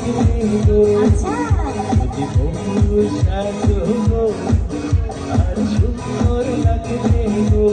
লাগবে গো যদি বন্ধু সাজো গো আর সুন্দর লাগবে গো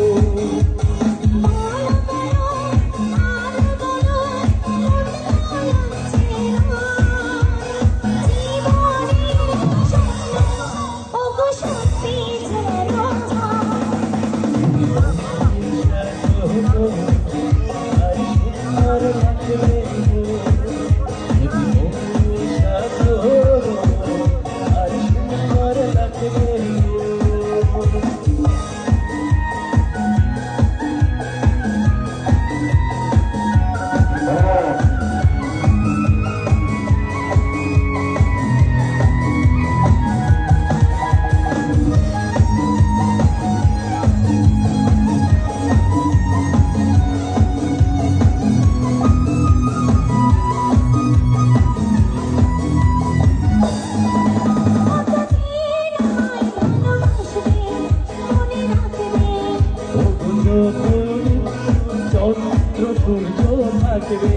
চন্দ্র সূর্য থাকবে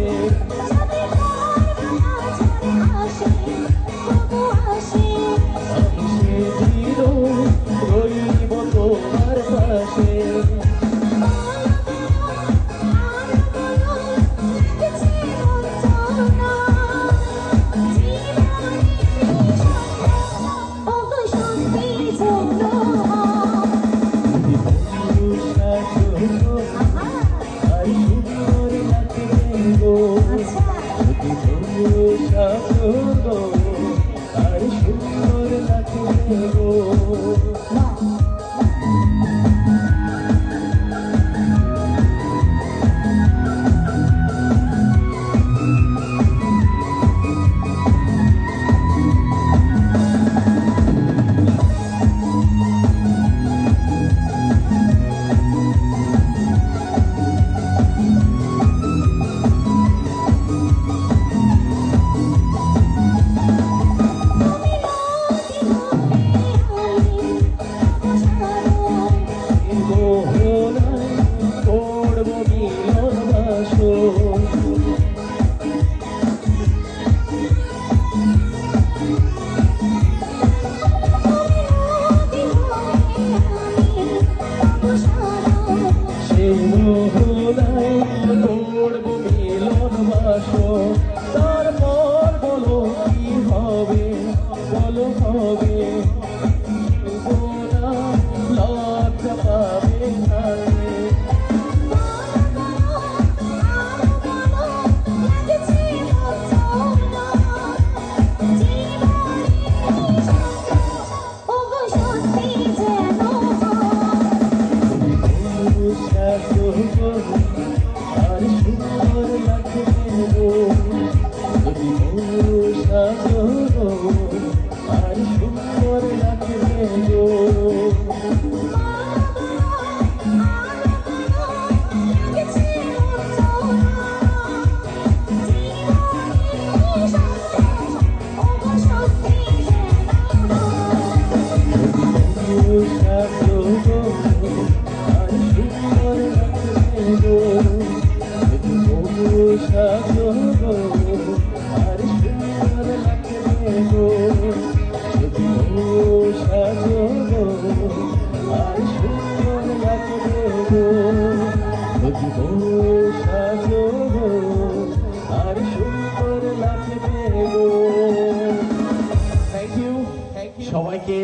আমি সেদিন রইব তোমার পাশে আর সুন্দর লাগবে গো তারপর বলো কি হবে বলো হবে লজ্জা পাবে আর সুন্দর লাগবে গো যদি সাজো গো আর সুন্দর লাগবে গো সাজো গো আর সুন্দর লাগবে গো যদি সাজো গো আর সুন্দর লাগবে গো যদি সাজো গো আর সুন্দর লাগবে গো। থ্যাংক ইউ সবাইকে।